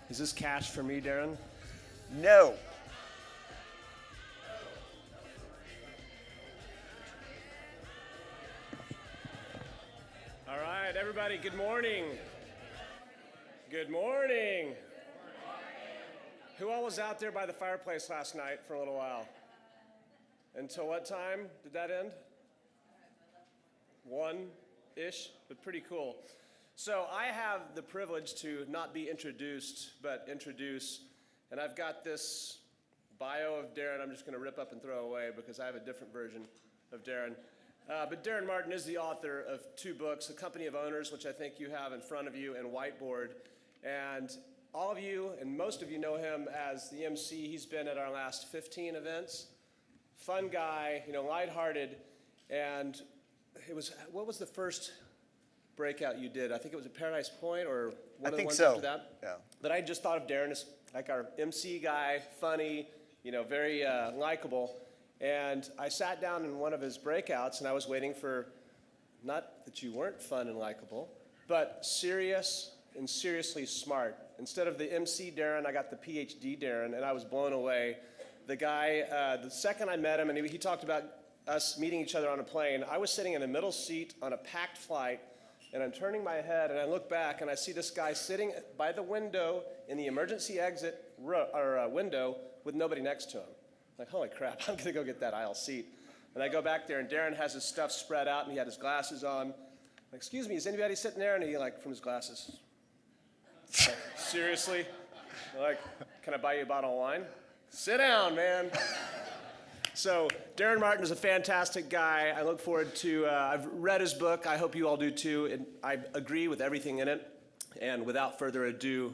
Is this cash for me, Daren? No. All right, everybody, good morning. Good morning. Who all was out there by the fireplace last night for a little while? Until what time did that end? 1-ish, but pretty cool. So I have the privilege to not be introduced, but introduce, and I've got this bio of Daren I'm just going to rip up and throw away because I have a different version of Daren. But Daren Martin is the author of 2 books, The Company of Owners, which I think you have in front of you, and Whiteboard. And all of you, and most of you know him as the MC. He's been at our last 15 events. Fun guy, lighthearted, and what was the first breakout you did? I think it was at Paradise Point or one of the ones after that. Yeah. But I just thought of Daren as like our MC guy, funny, very likable. And I sat down in one of his breakouts and I was waiting for, not that you weren't fun and likable, but serious and seriously smart. Instead of the MC Daren, I got the PhD Daren, and I was blown away. The guy, the second I met him, and he talked about us meeting each other on a plane, I was sitting in a middle seat on a packed flight, and I'm turning my head, and I look back, and I see this guy sitting by the window in the emergency exit window with nobody next to him. I'm like, holy crap, I'm going to go get that aisle seat. And I go back there, and Daren has his stuff spread out, and he had his glasses on. I'm like, excuse me, is anybody sitting there? And he, from his glasses, like, seriously? Like, can I buy you a bottle of wine? Sit down, man. So Daren Martin is a fantastic guy. I look forward to, I've read his book. I hope you all do too. And I agree with everything in it. And without further ado,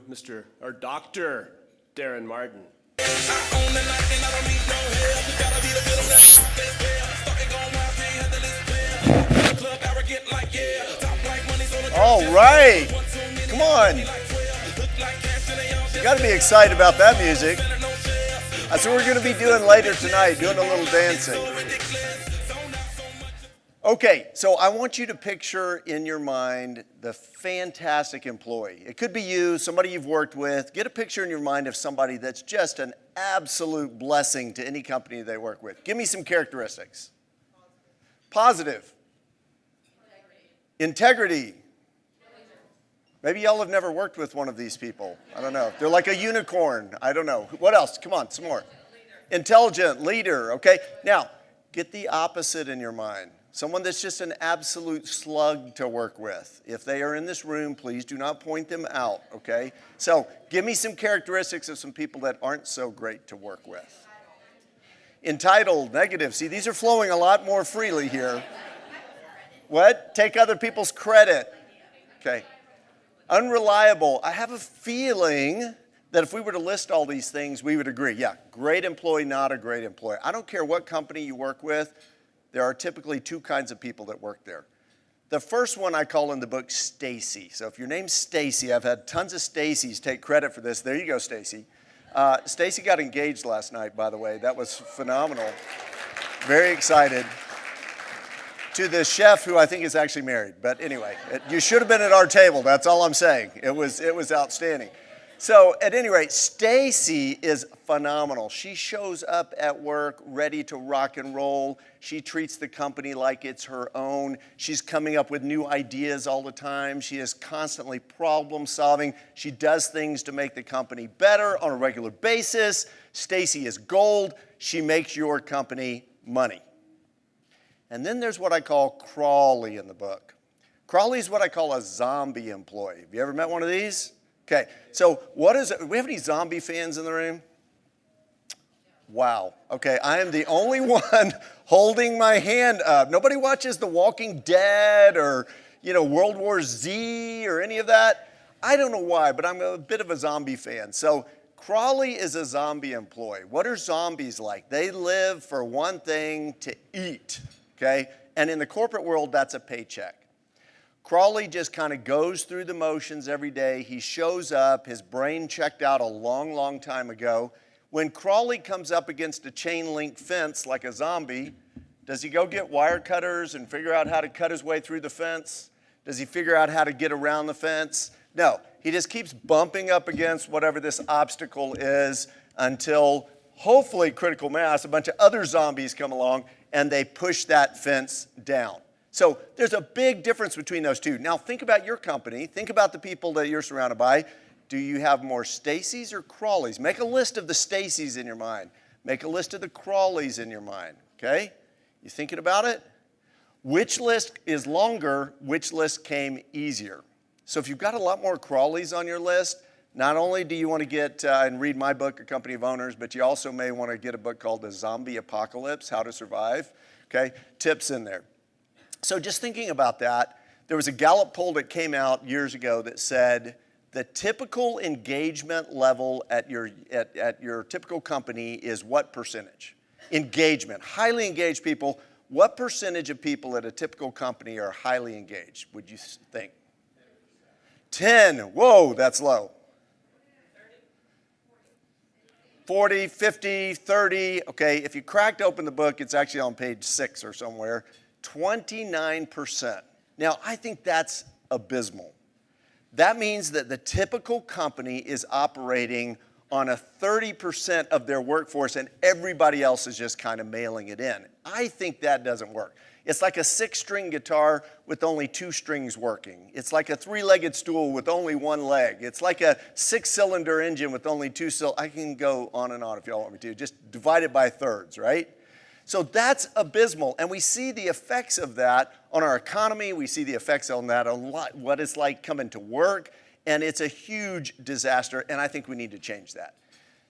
Dr. Daren Martin. All right. Come on. You got to be excited about that music. That's what we're going to be doing later tonight, doing a little dancing. Okay, so I want you to picture in your mind the fantastic employee. It could be you, somebody you've worked with. Get a picture in your mind of somebody that's just an absolute blessing to any company they work with. Give me some characteristics. Positive. Integrity. Maybe y'all have never worked with one of these people. I don't know. They're like a unicorn. I don't know. What else? Come on, some more. Intelligent, leader, okay? Now, get the opposite in your mind. Someone that's just an absolute slug to work with. If they are in this room, please do not point them out, okay? So, give me some characteristics of some people that aren't so great to work with. Entitled, negative. See, these are flowing a lot more freely here. What? Take other people's credit. Okay. Unreliable. I have a feeling that if we were to list all these things, we would agree. Yeah, great employee, not a great employee. I don't care what company you work with. There are typically 2 kinds of people that work there. The first one I call in the book Stacy. So if your name's Stacy, I've had tons of Stacys take credit for this. There you go, Stacy. Stacy got engaged last night, by the way. That was phenomenal. Very excited. To the chef, who I think is actually married. But anyway, you should have been at our table. That's all I'm saying. It was outstanding. So at any rate, Stacy is phenomenal. She shows up at work ready to rock and roll. She treats the company like it's her own. She's coming up with new ideas all the time. She is constantly problem solving. She does things to make the company better on a regular basis. Stacy is gold. She makes your company money. And then there's what I call Crawley in the book. Crawley is what I call a zombie employee. Have you ever met one of these? Okay, so what is it? Do we have any zombie fans in the room? Wow. Okay, I am the only one holding my hand up. Nobody watches The Walking Dead or, World War Z or any of that. I don't know why, but I'm a bit of a zombie fan. So Crawley is a zombie employee. What are zombies like? They live for one thing, to eat. Okay? And in the corporate world, that's a paycheck. Crawley just kind of goes through the motions every day. He shows up. His brain checked out a long, long time ago. When Crawley comes up against a chain link fence like a zombie, does he go get wire cutters and figure out how to cut his way through the fence? Does he figure out how to get around the fence? No, he just keeps bumping up against whatever this obstacle is until hopefully critical mass, a bunch of other zombies come along and they push that fence down. So there's a big difference between those two. Now think about your company. Think about the people that you're surrounded by. Do you have more Stacys or Crawleys? Make a list of the Stacys in your mind. Make a list of the Crawleys in your mind, okay? You thinking about it? Which list is longer? Which list came easier? So if you've got a lot more Crawleys on your list, not only do you want to get and read my book, A Company of Owners, but you also may want to get a book called The Zombie Apocalypse, How to Survive, okay? Tips in there. So just thinking about that, there was a Gallup poll that came out years ago that said the typical engagement level at your typical company is what percentage? Engagement, highly engaged people. What percentage of people at a typical company are highly engaged, would you think? 10, whoa, that's low. 40, 50, 30, okay, if you cracked open the book, it's actually on page 6 or somewhere, 29%. Now, I think that's abysmal. That means that the typical company is operating on a 30% of their workforce and everybody else is just kind of mailing it in. I think that doesn't work. It's like a 6-string guitar with only 2 strings working. It's like a 3-legged stool with only 1 leg. It's like a 6-cylinder engine with only 2 cylinders. I can go on and on if y'all want me to. Just divide it by thirds, right? So that's abysmal. And we see the effects of that on our economy. We see the effects on that on what it's like coming to work. And it's a huge disaster. And I think we need to change that.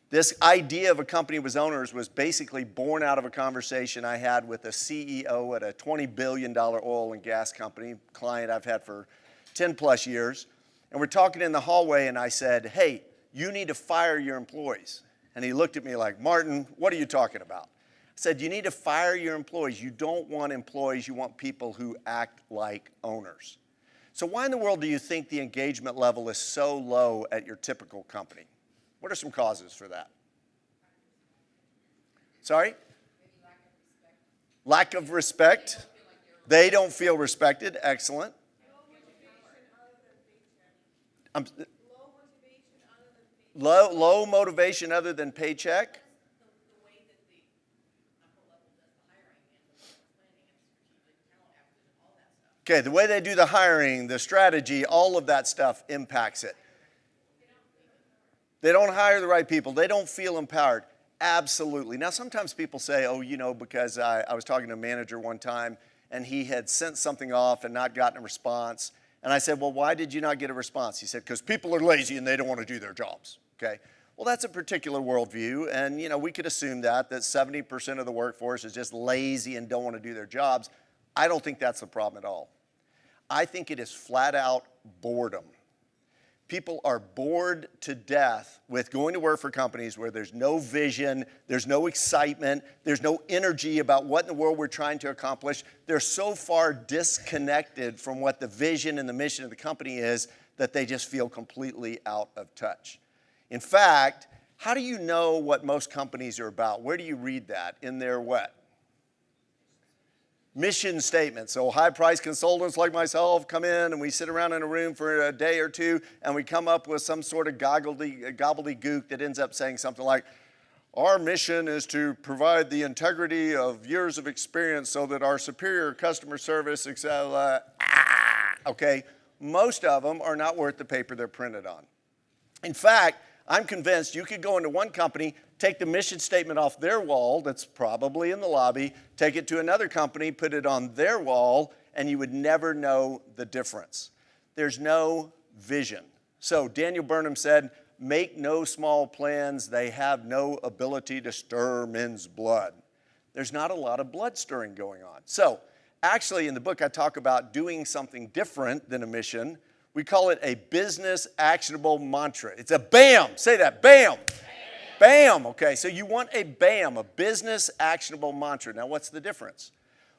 This idea of a company with owners was basically born out of a conversation I had with a CEO at a $20 billion oil and gas company, client I've had for 10 plus years. And we're talking in the hallway and I said, hey, you need to fire your employees. And he looked at me like, Martin, what are you talking about? I said, you need to fire your employees. You don't want employees, you want people who act like owners. So why in the world do you think the engagement level is so low at your typical company? What are some causes for that? Sorry? Lack of respect. They don't feel respected. Excellent. Low motivation other than paycheck. Okay, the way they do the hiring, the strategy, all of that stuff impacts it. They don't hire the right people. They don't feel empowered. Absolutely. Now, sometimes people say, oh, you know, because I was talking to a manager one time, and he had sent something off and not gotten a response. And I said, well, why did you not get a response? He said, because people are lazy and they don't want to do their jobs. Okay. Well, that's a particular worldview. And, you know, we could assume that 70% of the workforce is just lazy and don't want to do their jobs. I don't think that's the problem at all. I think it is flat out boredom. People are bored to death with going to work for companies where there's no vision, there's no excitement, there's no energy about what in the world we're trying to accomplish. They're so far disconnected from what the vision and the mission of the company is that they just feel completely out of touch. In fact, how do you know what most companies are about? Where do you read that? In their what? Mission statement. So high-priced consultants like myself come in and we sit around in a room for a day or two and we come up with some sort of gobbledygook that ends up saying something like, our mission is to provide the integrity of years of experience so that our superior customer service, etc. Okay, most of them are not worth the paper they're printed on. In fact, I'm convinced you could go into one company, take the mission statement off their wall, that's probably in the lobby, take it to another company, put it on their wall, and you would never know the difference. There's no vision. So Daniel Burnham said, make no small plans, they have no ability to stir men's blood. There's not a lot of blood stirring going on. So actually in the book I talk about doing something different than a mission. We call it a business actionable mantra. It's a BAM. Say that, BAM. BAM. Okay, so you want a BAM, a business actionable mantra. Now, what's the difference?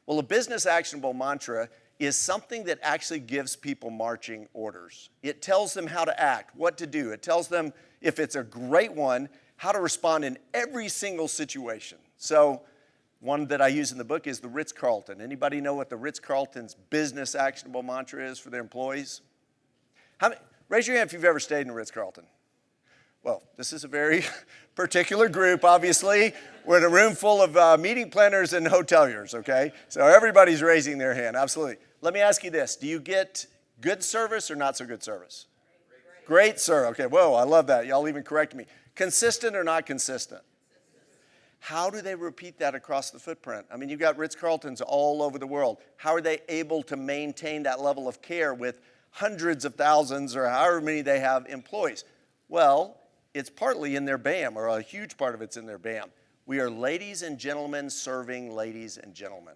Well, a business actionable mantra is something that actually gives people marching orders. It tells them how to act, what to do. It tells them, if it's a great one, how to respond in every single situation. So one that I use in the book is the Ritz-Carlton. Anybody know what the Ritz-Carlton's business actionable mantra is for their employees? Raise your hand if you've ever stayed in a Ritz-Carlton. Well, this is a very particular group, obviously. We're in a room full of meeting planners and hoteliers, okay? So everybody's raising their hand, absolutely. Let me ask you this. Do you get good service or not so good service? Great, sir. Okay, whoa, I love that. Y'all even corrected me. Consistent or not consistent? How do they repeat that across the footprint? I mean, you've got Ritz-Carltons all over the world. How are they able to maintain that level of care with hundreds of thousands or however many they have employees? Well, it's partly in their BAM, or a huge part of it's in their BAM. We are ladies and gentlemen serving ladies and gentlemen.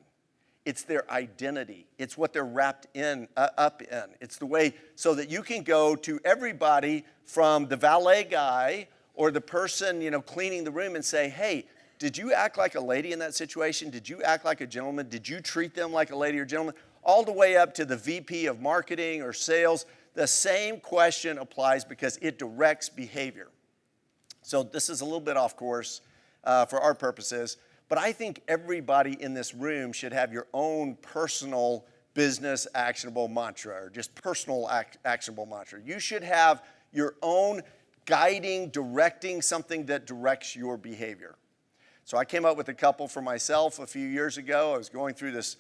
It's their identity. It's what they're wrapped up in. It's the way so that you can go to everybody from the valet guy or the person, cleaning the room and say, hey, did you act like a lady in that situation? Did you act like a gentleman? Did you treat them like a lady or gentleman? All the way up to the VP of marketing or sales. The same question applies because it directs behavior. So this is a little bit off course for our purposes, but I think everybody in this room should have your own personal business actionable mantra, or just personal actionable mantra. You should have your own guiding, directing, something that directs your behavior. So I came up with a couple for myself a few years ago. I was going through this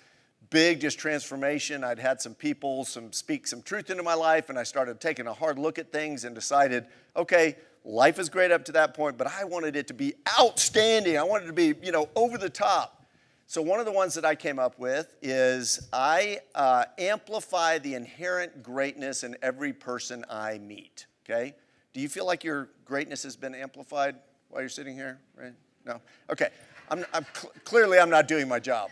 big transformation. I'd had some people speak some truth into my life, and I started taking a hard look at things and decided, okay, life is great up to that point, but I wanted it to be outstanding. I wanted it to be, over the top. So one of the ones that I came up with is I amplify the inherent greatness in every person I meet, okay? Do you feel like your greatness has been amplified while you're sitting here, right? No? Okay. Clearly I'm not doing my job.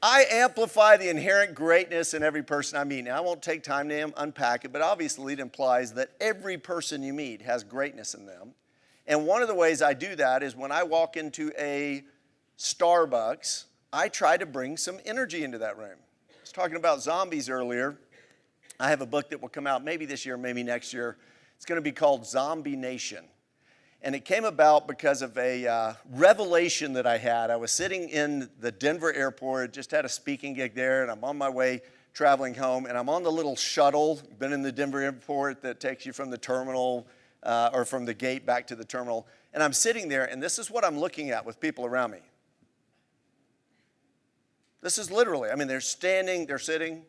I amplify the inherent greatness in every person I meet. Now, I won't take time to unpack it, but obviously it implies that every person you meet has greatness in them. And one of the ways I do that is when I walk into a Starbucks, I try to bring some energy into that room. I was talking about zombies earlier. I have a book that will come out maybe this year, maybe next year. It's going to be called Zombie Nation. And it came about because of a revelation that I had. I was sitting in the Denver airport, just had a speaking gig there, and I'm on my way traveling home, and I'm on the little shuttle, been in the Denver airport, that takes you from the terminal or from the gate back to the terminal. And I'm sitting there, and this is what I'm looking at with people around me. This is literally, they're standing, they're sitting.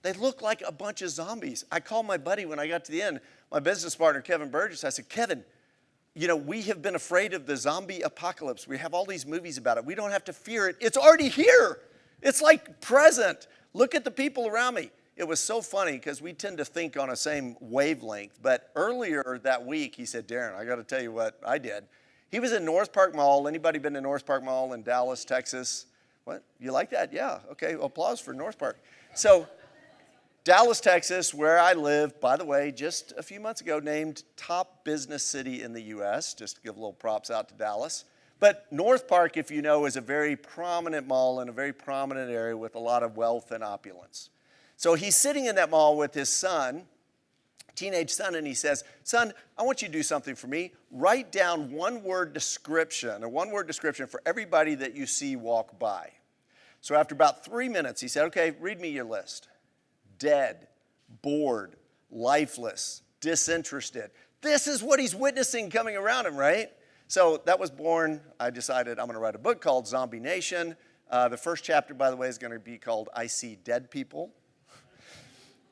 They look like a bunch of zombies. I called my buddy when I got to the end, my business partner, Kevin Burgess. I said, Kevin, we have been afraid of the zombie apocalypse. We have all these movies about it. We don't have to fear it. It's already here. It's like present. Look at the people around me. It was so funny because we tend to think on a same wavelength. But earlier that week, he said, Daren, I got to tell you what I did. He was in North Park Mall. Anybody been to North Park Mall in Dallas, Texas? What? You like that? Yeah. Okay. Well, applause for North Park. So Dallas, Texas, where I live, by the way, just a few months ago, named top business city in the U.S., just to give a little props out to Dallas. But North Park, if you know, is a very prominent mall in a very prominent area with a lot of wealth and opulence. So he's sitting in that mall with his son, teenage son, and he says, son, I want you to do something for me. Write down one-word description for everybody that you see walk by. So after about 3 minutes, he said, okay, read me your list. Dead, bored, lifeless, disinterested. This is what he's witnessing coming around him, right? So that was born. I decided I'm going to write a book called Zombie Nation. The first chapter, by the way, is going to be called I See Dead People,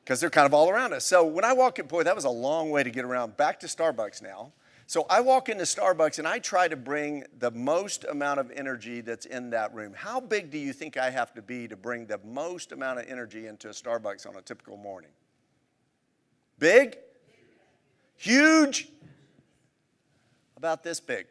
because they're kind of all around us. So when I walk in, boy, that was a long way to get around. Back to Starbucks now. So I walk into Starbucks and I try to bring the most amount of energy that's in that room. How big do you think I have to be to bring the most amount of energy into a Starbucks on a typical morning? Big? Huge? About this big.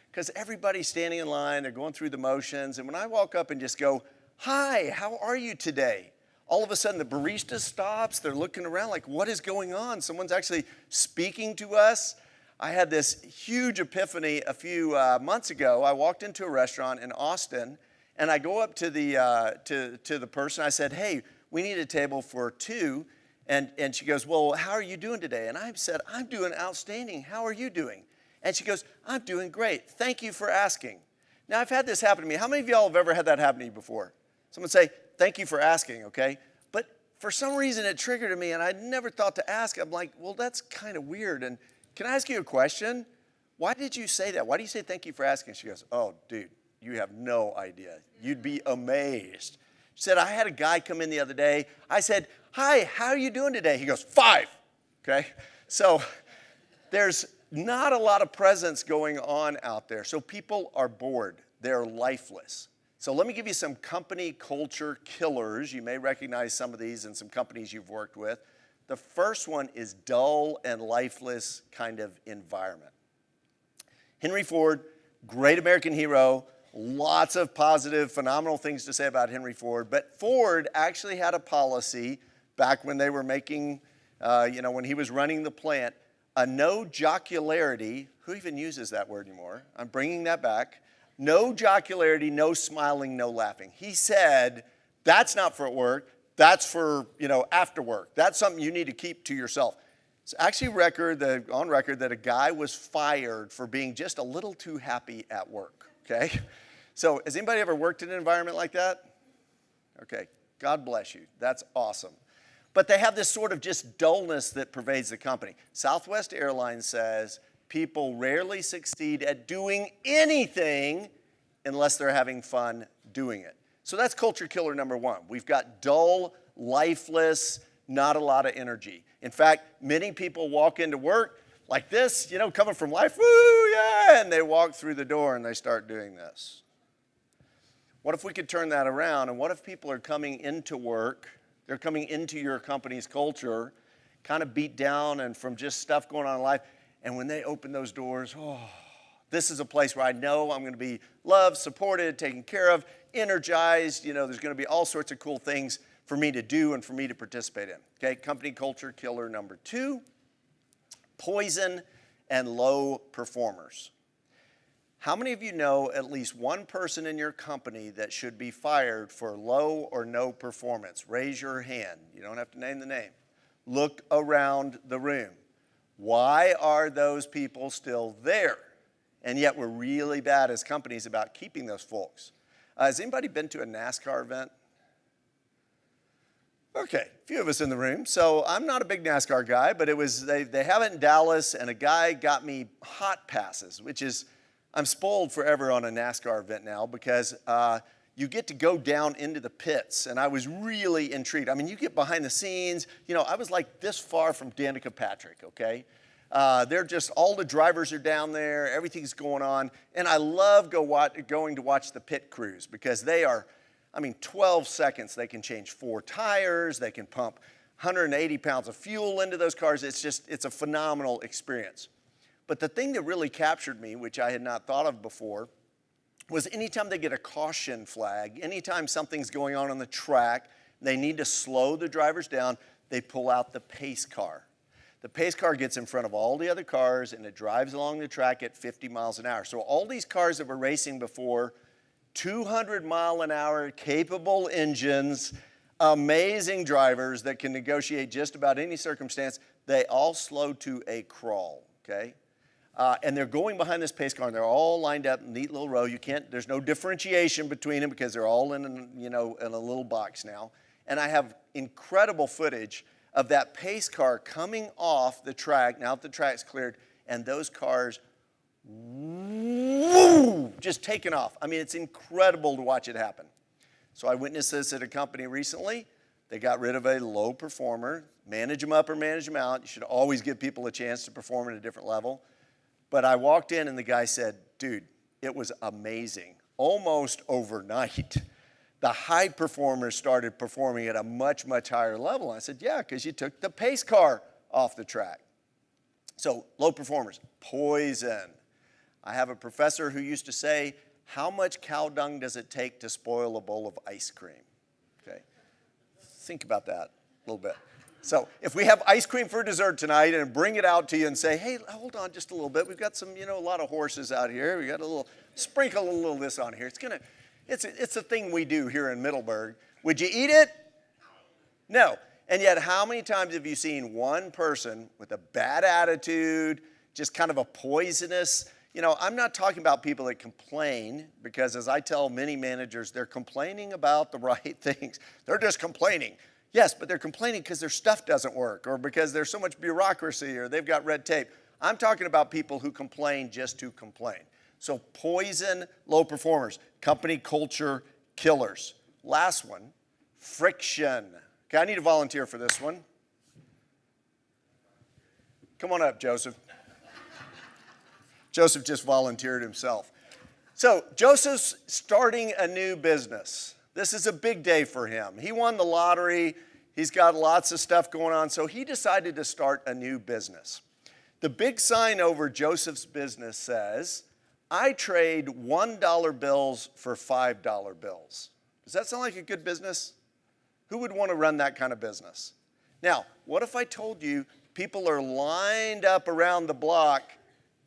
Because everybody's standing in line, they're going through the motions, and when I walk up and just go, hi, how are you today? All of a sudden the barista stops, they're looking around like, what is going on? Someone's actually speaking to us. I had this huge epiphany a few months ago. I walked into a restaurant in Austin, and I go up to the person. I said, hey, we need a table for two. And she goes, well, how are you doing today? And I said, I'm doing outstanding. How are you doing? And she goes, I'm doing great. Thank you for asking. Now, I've had this happen to me. How many of y'all have ever had that happen to you before? Someone say, thank you for asking, okay? But for some reason it triggered in me, and I'd never thought to ask. I'm like, well, that's kind of weird. And can I ask you a question? Why did you say that? Why do you say thank you for asking? She goes, oh, dude, you have no idea. You'd be amazed. She said, I had a guy come in the other day. I said, hi, how are you doing today? He goes, 5. Okay? So there's not a lot of presence going on out there. So people are bored. They're lifeless. So let me give you some company culture killers. You may recognize some of these in some companies you've worked with. The first one is dull and lifeless kind of environment. Henry Ford, great American hero, lots of positive, phenomenal things to say about Henry Ford. But Ford actually had a policy back when they were making, when he was running the plant, a no jocularity. Who even uses that word anymore? I'm bringing that back. No jocularity, no smiling, no laughing. He said, that's not for work. That's for, after work. That's something you need to keep to yourself. It's actually on record that a guy was fired for being just a little too happy at work, okay? So has anybody ever worked in an environment like that? Okay, God bless you. That's awesome. But they have this sort of just dullness that pervades the company. Southwest Airlines says people rarely succeed at doing anything unless they're having fun doing it. So that's culture killer number 1. We've got dull, lifeless, not a lot of energy. In fact, many people walk into work like this, coming from life, woo, yeah, and they walk through the door and they start doing this. What if we could turn that around, and what if people are coming into work, they're coming into your company's culture, kind of beat down and from just stuff going on in life, and when they open those doors, this is a place where I know I'm going to be loved, supported, taken care of, energized. There's going to be all sorts of cool things for me to do and for me to participate in. Okay, company culture killer number 2, poison and low performers. How many of you know at least one person in your company that should be fired for low or no performance? Raise your hand. You don't have to name the name. Look around the room. Why are those people still there? And yet we're really bad as companies about keeping those folks. Has anybody been to a NASCAR event? Okay, a few of us in the room. So I'm not a big NASCAR guy, but they have it in Dallas, and a guy got me hot passes, which is, I'm spoiled forever on a NASCAR event now because you get to go down into the pits, and I was really intrigued. I mean, you get behind the scenes. I was like this far from Danica Patrick, okay? They're just, all the drivers are down there, everything's going on, and I love going to watch the pit crews because they are, 12 seconds, they can change 4 tires, they can pump 180 pounds of fuel into those cars. It's a phenomenal experience. But the thing that really captured me, which I had not thought of before, was anytime they get a caution flag, anytime something's going on the track, they need to slow the drivers down, they pull out the pace car. The pace car gets in front of all the other cars, and it drives along the track at 50 miles an hour. So all these cars that were racing before, 200 mile an hour capable engines, amazing drivers that can negotiate just about any circumstance, they all slow to a crawl, okay? And they're going behind this pace car, and they're all lined up in a neat little row. There's no differentiation between them because they're all in a little box now. And I have incredible footage of that pace car coming off the track, now that the track's cleared, and those cars, woo, just taking off. It's incredible to watch it happen. So I witnessed this at a company recently. They got rid of a low performer. Manage them up or manage them out. You should always give people a chance to perform at a different level. But I walked in and the guy said, dude, it was amazing. Almost overnight, the high performers started performing at a much, much higher level. I said, yeah, because you took the pace car off the track. So low performers, poison. I have a professor who used to say, how much cow dung does it take to spoil a bowl of ice cream? Okay, think about that a little bit. So if we have ice cream for dessert tonight and bring it out to you and say, hey, hold on just a little bit. We've got some, a lot of horses out here. We got sprinkle a little of this on here. It's a thing we do here in Middleburg. Would you eat it? No. And yet how many times have you seen one person with a bad attitude, just kind of a poisonous, I'm not talking about people that complain, because as I tell many managers, they're complaining about the right things. They're just complaining. Yes, but they're complaining because their stuff doesn't work or because there's so much bureaucracy or they've got red tape. I'm talking about people who complain just to complain. So poison low performers, company culture killers. Last one, friction. Okay, I need a volunteer for this one. Come on up, Joseph. Joseph just volunteered himself. So Joseph's starting a new business. This is a big day for him. He won the lottery. He's got lots of stuff going on, so he decided to start a new business. The big sign over Joseph's business says, I trade $1 bills for $5 bills. Does that sound like a good business? Who would want to run that kind of business? Now, what if I told you people are lined up around the block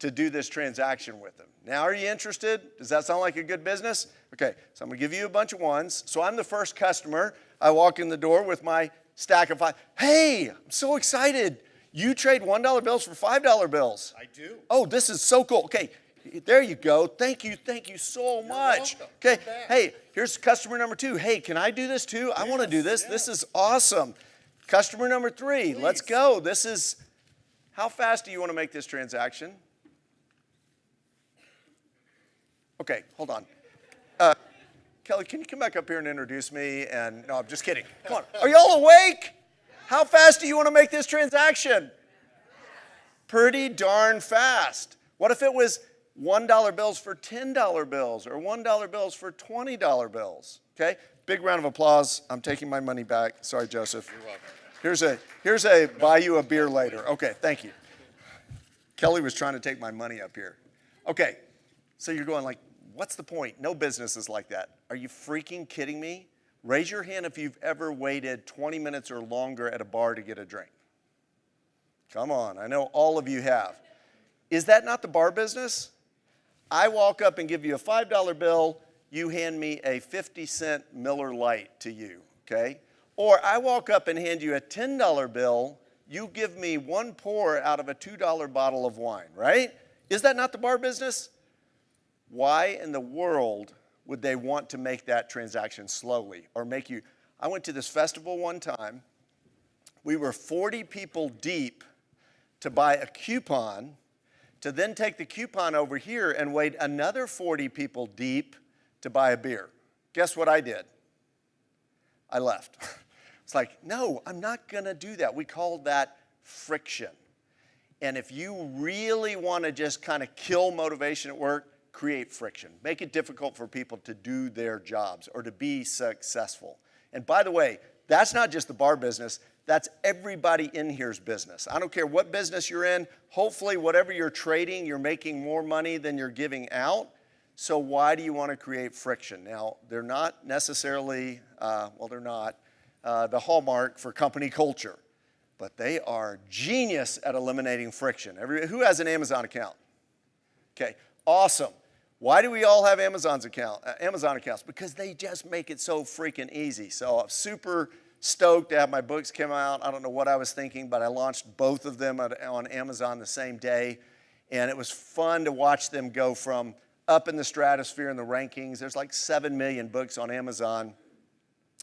to do this transaction with them? Now, are you interested? Does that sound like a good business? Okay, so I'm going to give you a bunch of ones. So I'm the first customer. I walk in the door with my stack of five. Hey, I'm so excited. You trade $1 bills for $5 bills. I do. Oh, this is so cool. Okay, there you go. Thank you so much. Welcome. Okay, hey, here's customer number 2. Hey, can I do this too? I want to do this. Yes. This is awesome. Customer number 3, Please. let's go. This is, how fast do you want to make this transaction? Okay, hold on. Kelly, can you come back up here and introduce me? And no, I'm just kidding. Come on. Are y'all awake? How fast do you want to make this transaction? Pretty darn fast. What if it was $1 bills for $10 bills or $1 bills for $20 bills? Okay, big round of applause. I'm taking my money back. Sorry, Joseph. You're welcome. Here's a buy you a beer later. Okay, thank you. Kelly was trying to take my money up here. Okay, so you're going like, what's the point? No business is like that. Are you freaking kidding me? Raise your hand if you've ever waited 20 minutes or longer at a bar to get a drink. Come on, I know all of you have. Is that not the bar business? I walk up and give you a $5 bill, you hand me a 50-cent Miller Lite to you, okay? Or I walk up and hand you a $10 bill, you give me one pour out of a $2 bottle of wine, right? Is that not the bar business? Why in the world would they want to make that transaction slowly or make you? I went to this festival one time. We were 40 people deep to buy a coupon, to then take the coupon over here and wait another 40 people deep to buy a beer. Guess what I did? I left. It's like, no, I'm not going to do that. We call that friction. And if you really want to just kind of kill motivation at work, create friction. Make it difficult for people to do their jobs or to be successful. And by the way, that's not just the bar business. That's everybody in here's business. I don't care what business you're in. Hopefully, whatever you're trading, you're making more money than you're giving out. So why do you want to create friction? Now, they're not necessarily, they're not the hallmark for company culture, but they are genius at eliminating friction. Who has an Amazon account? Okay, awesome. Why do we all have Amazon accounts? Because they just make it so freaking easy. So I'm super stoked to have my books come out. I don't know what I was thinking, but I launched both of them on Amazon the same day. And it was fun to watch them go from up in the stratosphere in the rankings. There's like 7 million books on Amazon.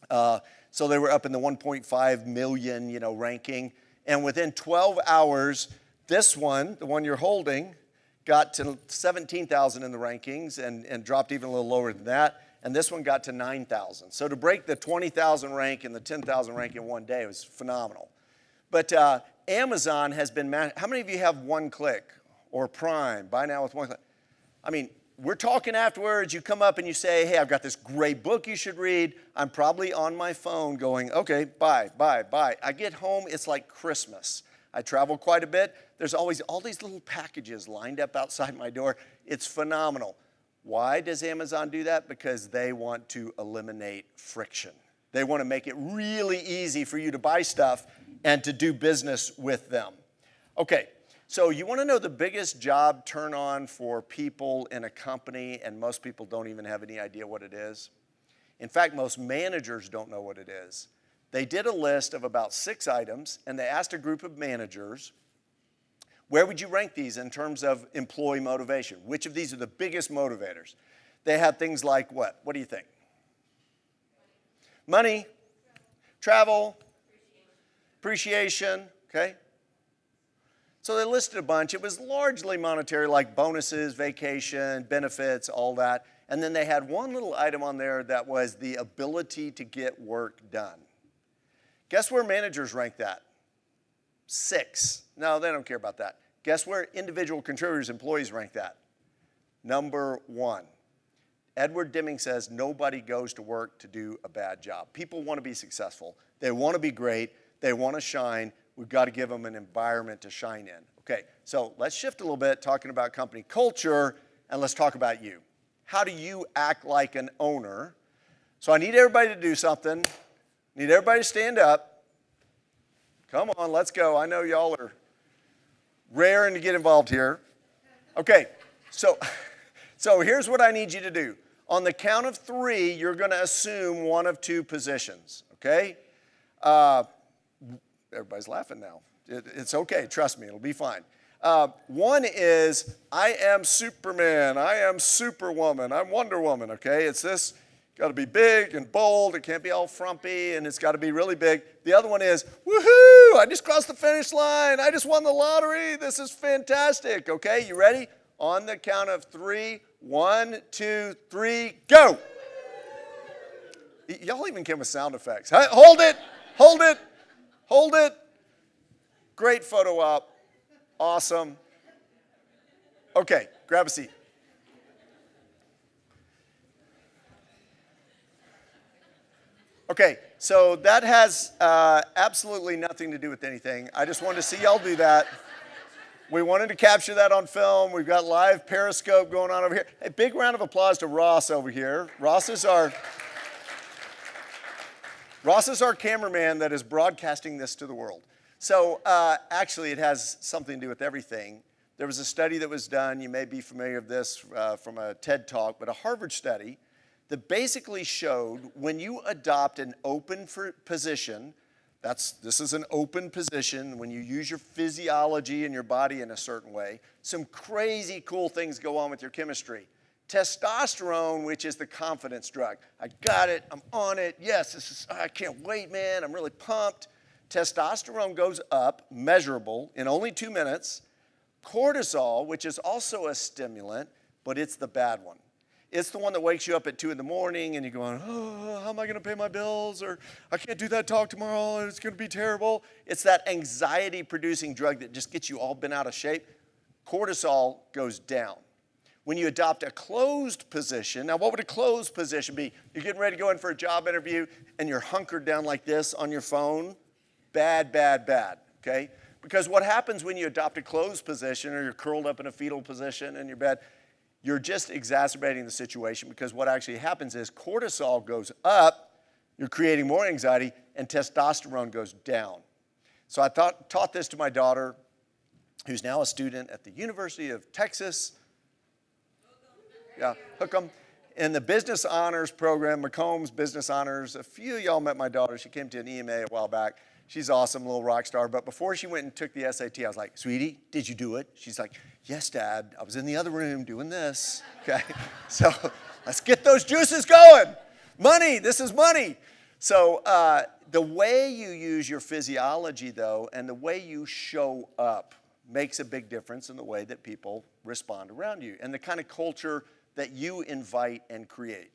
So they were up in the 1.5 million, ranking. And within 12 hours, this one, the one you're holding, got to 17,000 in the rankings and dropped even a little lower than that. And this one got to 9,000. So to break the 20,000 rank and the 10,000 rank in one day was phenomenal. But Amazon has been, how many of you have one click or Prime, buy now with one click? I mean, we're talking afterwards, you come up and you say, hey, I've got this great book you should read. I'm probably on my phone going, okay, buy. I get home, it's like Christmas. I travel quite a bit. There's always all these little packages lined up outside my door. It's phenomenal. Why does Amazon do that? Because they want to eliminate friction. They want to make it really easy for you to buy stuff and to do business with them. Okay, so you want to know the biggest job turn on for people in a company, and most people don't even have any idea what it is? In fact, most managers don't know what it is. They did a list of about 6 items, and they asked a group of managers, where would you rank these in terms of employee motivation? Which of these are the biggest motivators? They had things like what? What do you think? Money, travel, appreciation, okay? So they listed a bunch. It was largely monetary, like bonuses, vacation, benefits, all that. And then they had one little item on there that was the ability to get work done. Guess where managers rank that? 6. No, they don't care about that. Guess where individual contributors, employees rank that? Number 1. Edward Deming says nobody goes to work to do a bad job. People want to be successful. They want to be great. They want to shine. We've got to give them an environment to shine in. Okay, so let's shift a little bit, talking about company culture, and let's talk about you. How do you act like an owner? So I need everybody to do something. I need everybody to stand up. Come on, let's go. I know y'all are raring to get involved here. Okay, so here's what I need you to do. On the count of 3, you're going to assume one of 2 positions, okay? Everybody's laughing now. It's okay. Trust me. It'll be fine. One is, I am Superman. I am Superwoman. I'm Wonder Woman, okay? It's this. Got to be big and bold. It can't be all frumpy, and it's got to be really big. The other one is, woohoo, I just crossed the finish line. I just won the lottery. This is fantastic, okay? You ready? On the count of 3, 1, 2, 3, go. Y'all even came with sound effects. Hold it, hold it, hold it. Great photo op. Awesome. Okay, grab a seat. Okay, so that has absolutely nothing to do with anything. I just wanted to see y'all do that. We wanted to capture that on film. We've got live Periscope going on over here. A big round of applause to Ross over here. Ross is our cameraman that is broadcasting this to the world. So actually, it has something to do with everything. There was a study that was done. You may be familiar with this from a TED Talk, but a Harvard study that basically showed when you adopt an open position, this is an open position, when you use your physiology and your body in a certain way, some crazy cool things go on with your chemistry. Testosterone, which is the confidence drug. I got it, I'm on it, yes, I can't wait, man, I'm really pumped. Testosterone goes up, measurable, in only 2 minutes. Cortisol, which is also a stimulant, but it's the bad one. It's the one that wakes you up at 2 in the morning and you're going, oh, how am I going to pay my bills? Or I can't do that talk tomorrow. It's going to be terrible. It's that anxiety-producing drug that just gets you all bent out of shape. Cortisol goes down. When you adopt a closed position, now what would a closed position be? You're getting ready to go in for a job interview and you're hunkered down like this on your phone. Bad, bad, bad, okay? Because what happens when you adopt a closed position or you're curled up in a fetal position in your bed, you're just exacerbating the situation, because what actually happens is cortisol goes up, you're creating more anxiety, and testosterone goes down. So I taught this to my daughter, who's now a student at the University of Texas. Yeah, hook 'em. In the Business Honors program, McCombs Business Honors. A few of y'all met my daughter. She came to an EMA a while back. She's awesome, little rock star. But before she went and took the SAT, I was like, sweetie, did you do it? She's like, yes, Dad. I was in the other room doing this. Okay, so let's get those juices going. Money, this is money. So the way you use your physiology, though, and the way you show up makes a big difference in the way that people respond around you and the kind of culture that you invite and create.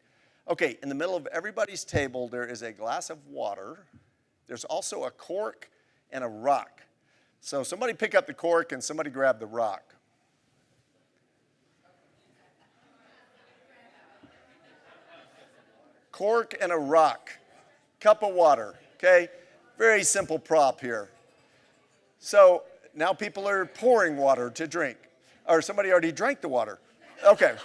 Okay, in the middle of everybody's table, there is a glass of water. There's also a cork and a rock. So somebody pick up the cork and somebody grab the rock. Cork and a rock. Cup of water, okay? Very simple prop here. So now people are pouring water to drink. Or somebody already drank the water. Okay.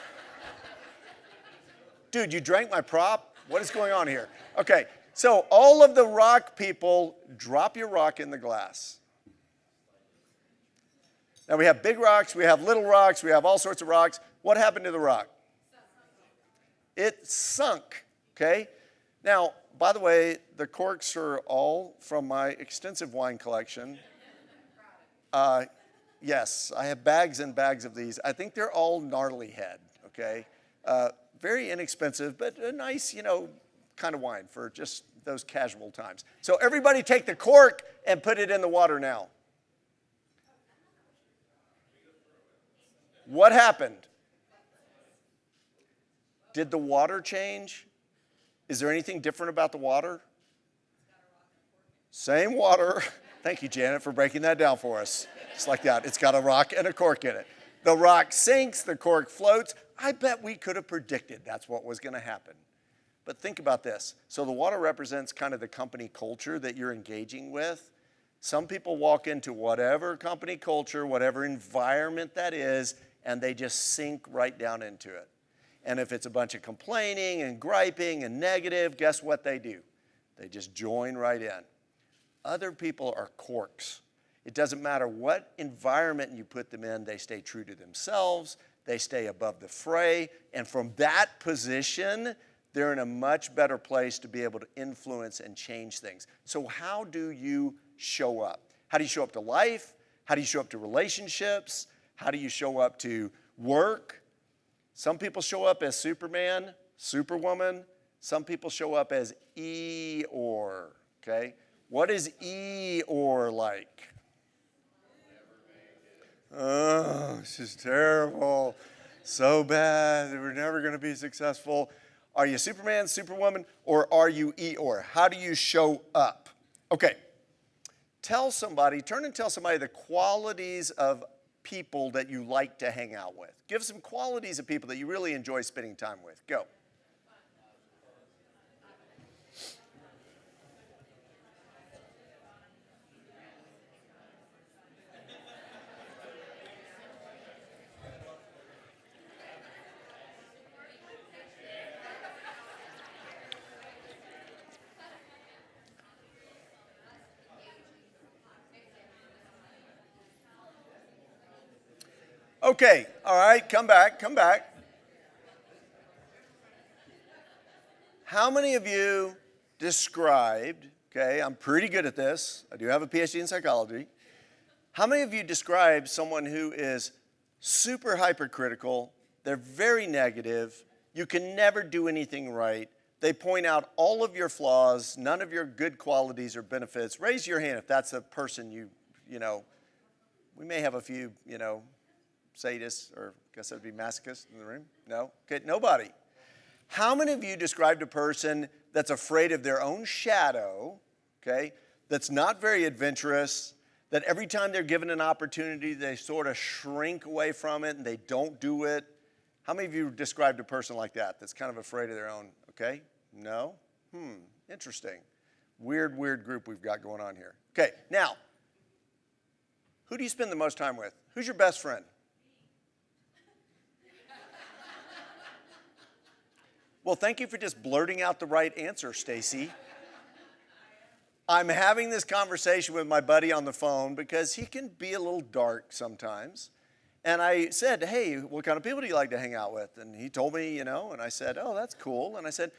Dude, you drank my prop? What is going on here? Okay. So all of the rock people, drop your rock in the glass. Now we have big rocks, we have little rocks, we have all sorts of rocks. What happened to the rock? It sunk, okay? Now, by the way, the corks are all from my extensive wine collection. Yes, I have bags and bags of these. I think they're all gnarly head, okay? Very inexpensive, but a nice, kind of wine for just those casual times. So everybody take the cork and put it in the water now. What happened? Did the water change? Is there anything different about the water? Same water. Thank you, Janet, for breaking that down for us. Just like that. It's got a rock and a cork in it. The rock sinks, the cork floats. I bet we could have predicted that's what was going to happen. But think about this. So the water represents kind of the company culture that you're engaging with. Some people walk into whatever company culture, whatever environment that is, and they just sink right down into it. And if it's a bunch of complaining and griping and negative, guess what they do? They just join right in. Other people are corks. It doesn't matter what environment you put them in, they stay true to themselves, they stay above the fray, and from that position, they're in a much better place to be able to influence and change things. So how do you show up? How do you show up to life? How do you show up to relationships? How do you show up to work? Some people show up as Superman, Superwoman. Some people show up as Eeyore, okay? What is Eeyore like? Oh, this is terrible. So bad. We're never going to be successful. Are you Superman, Superwoman, or are you Eeyore? How do you show up? Okay. Tell somebody, turn and tell somebody the qualities of people that you like to hang out with. Give some qualities of people that you really enjoy spending time with. Go. Okay, all right, come back. How many of you described, okay, I'm pretty good at this. I do have a PhD in psychology. How many of you describe someone who is super hypercritical, they're very negative, you can never do anything right, they point out all of your flaws, none of your good qualities or benefits? Raise your hand if that's a person you know, we may have a few, sadists, or I guess that would be masochists in the room? No? Okay, nobody. How many of you described a person that's afraid of their own shadow, okay, that's not very adventurous, that every time they're given an opportunity, they sort of shrink away from it and they don't do it? How many of you described a person like that, that's kind of afraid of their own, okay? No? Interesting. Weird group we've got going on here. Okay, now, who do you spend the most time with? Who's your best friend? Well, thank you for just blurting out the right answer, Stacy. I'm having this conversation with my buddy on the phone because he can be a little dark sometimes. And I said, hey, what kind of people do you like to hang out with? And he told me, and I said, oh, that's cool. And I said,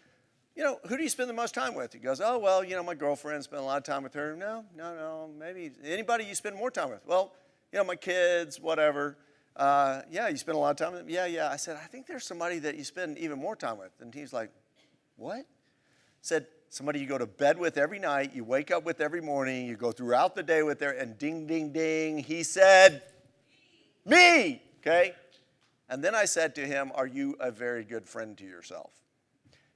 who do you spend the most time with? He goes, oh, well, my girlfriend, spent a lot of time with her. No, maybe anybody you spend more time with? Well, my kids, whatever. Yeah, you spend a lot of time with them? Yeah. I said, I think there's somebody that you spend even more time with. And he's like, what? I said, somebody you go to bed with every night, you wake up with every morning, you go throughout the day with her, and ding, ding, ding, he said, me, okay? And then I said to him, are you a very good friend to yourself?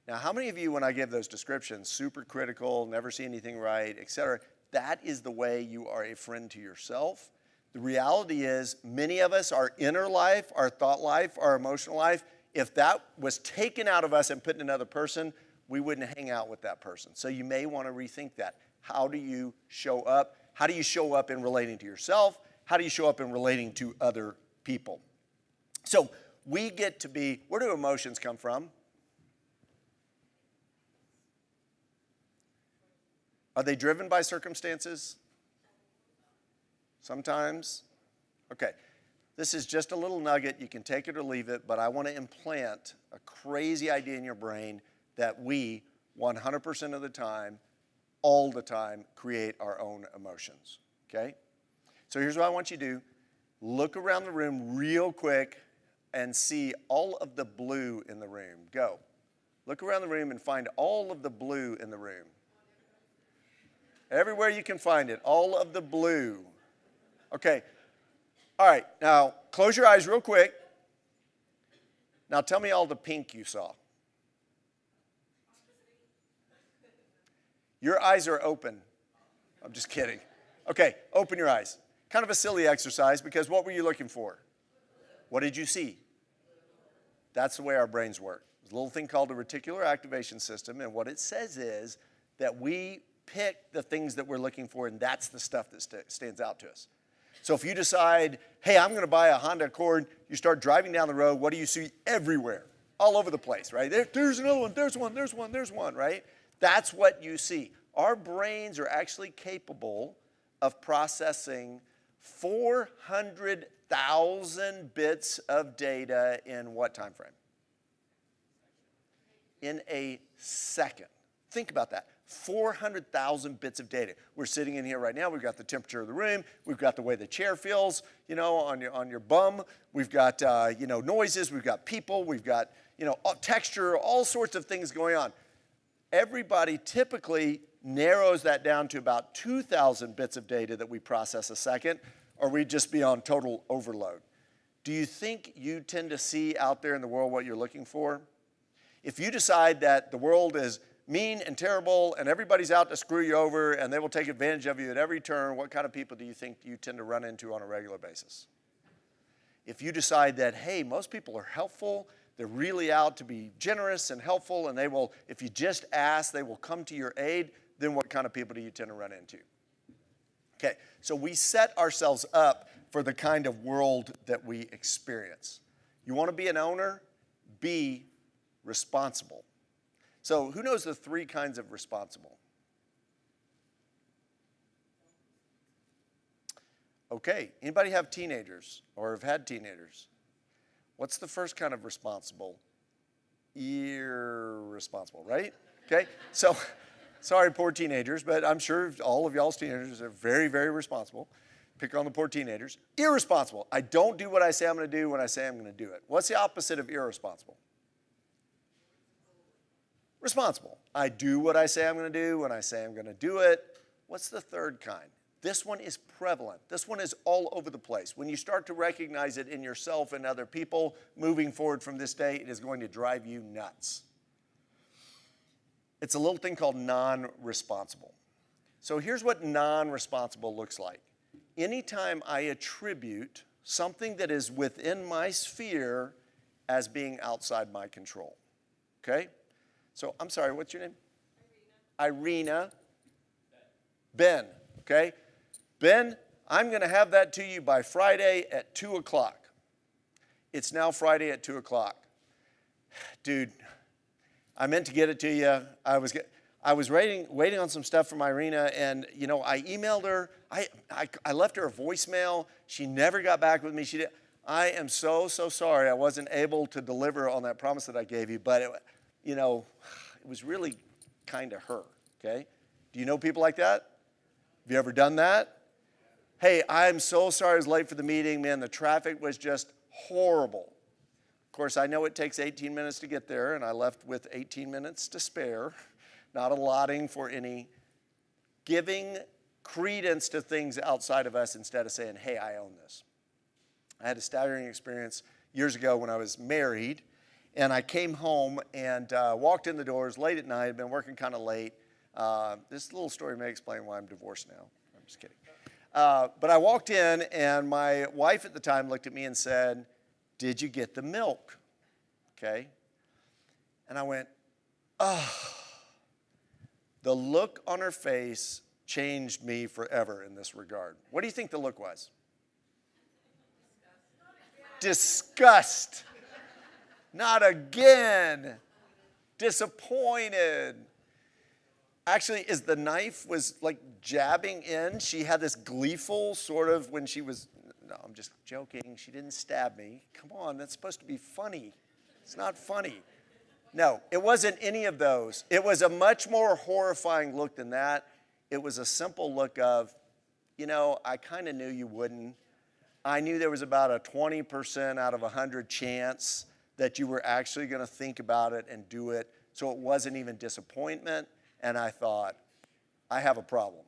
Now, how many of you, when I give those descriptions, super critical, never see anything right, etc., that is the way you are a friend to yourself? The reality is, many of us, our inner life, our thought life, our emotional life, if that was taken out of us and put in another person, we wouldn't hang out with that person. So you may want to rethink that. How do you show up? How do you show up in relating to yourself? How do you show up in relating to other people? So we get to be, where do emotions come from? Are they driven by circumstances? Sometimes. Okay, this is just a little nugget. You can take it or leave it, but I want to implant a crazy idea in your brain that we, 100% of the time, all the time, create our own emotions, okay? So here's what I want you to do. Look around the room real quick and see all of the blue in the room. Go. Look around the room and find all of the blue in the room. Everywhere you can find it, all of the blue. Okay. All right, now close your eyes real quick. Now tell me all the pink you saw. Your eyes are open. I'm just kidding. Okay, open your eyes. Kind of a silly exercise because what were you looking for? What did you see? That's the way our brains work. There's a little thing called the reticular activation system, and what it says is that we pick the things that we're looking for, and that's the stuff that stands out to us. So if you decide, hey, I'm going to buy a Honda Accord, you start driving down the road, what do you see everywhere? All over the place, right? There's another one, there's one, right? That's what you see. Our brains are actually capable of processing 400,000 bits of data in what time frame? In a second. Think about that. 400,000 bits of data. We're sitting in here right now. We've got the temperature of the room. We've got the way the chair feels, on your bum. We've got, noises. We've got people. We've got, texture, all sorts of things going on. Everybody typically narrows that down to about 2,000 bits of data that we process a second, or we'd just be on total overload. Do you think you tend to see out there in the world what you're looking for? If you decide that the world is mean and terrible and everybody's out to screw you over and they will take advantage of you at every turn, what kind of people do you think you tend to run into on a regular basis? If you decide that, hey, most people are helpful, they're really out to be generous and helpful, and they will, if you just ask, they will come to your aid, then what kind of people do you tend to run into? Okay, so we set ourselves up for the kind of world that we experience. You want to be an owner? Be responsible. So who knows the 3 kinds of responsible? Okay, anybody have teenagers or have had teenagers? What's the first kind of responsible? Irresponsible, right? Okay, so sorry, poor teenagers, but I'm sure all of y'all's teenagers are very, very responsible. Pick on the poor teenagers. Irresponsible. I don't do what I say I'm going to do when I say I'm going to do it. What's the opposite of irresponsible? Responsible. I do what I say I'm going to do when I say I'm going to do it. What's the third kind? This one is prevalent. This one is all over the place. When you start to recognize it in yourself and other people, moving forward from this day, it is going to drive you nuts. It's a little thing called non-responsible. So here's what non-responsible looks like. Anytime I attribute something that is within my sphere as being outside my control. Okay? So, I'm sorry, what's your name? Irina. Ben, okay? Ben, I'm going to have that to you by Friday at 2 o'clock. It's now Friday at 2 o'clock. Dude, I meant to get it to you. I was waiting on some stuff from Irina, and, I emailed her. I left her a voicemail. She never got back with me. I am so sorry I wasn't able to deliver on that promise that I gave you, but it was really kind of her, okay? Do you know people like that? Have you ever done that? Hey, I'm so sorry I was late for the meeting. Man, the traffic was just horrible. Of course, I know it takes 18 minutes to get there, and I left with 18 minutes to spare, not allotting for any giving credence to things outside of us instead of saying, hey, I own this. I had a staggering experience years ago when I was married. And I came home and walked in the doors late at night. I'd been working kind of late. This little story may explain why I'm divorced now. I'm just kidding. But I walked in, and my wife at the time looked at me and said, did you get the milk? Okay. And I went, oh. The look on her face changed me forever in this regard. What do you think the look was? Disgust. Not again. Disappointed. Actually, as the knife was like jabbing in, she had this gleeful sort of when she was, no, I'm just joking. She didn't stab me. Come on, that's supposed to be funny. It's not funny. No, it wasn't any of those. It was a much more horrifying look than that. It was a simple look of, I kind of knew you wouldn't. I knew there was about a 20% out of 100 chance that you were actually going to think about it and do it. So it wasn't even disappointment. And I thought, I have a problem.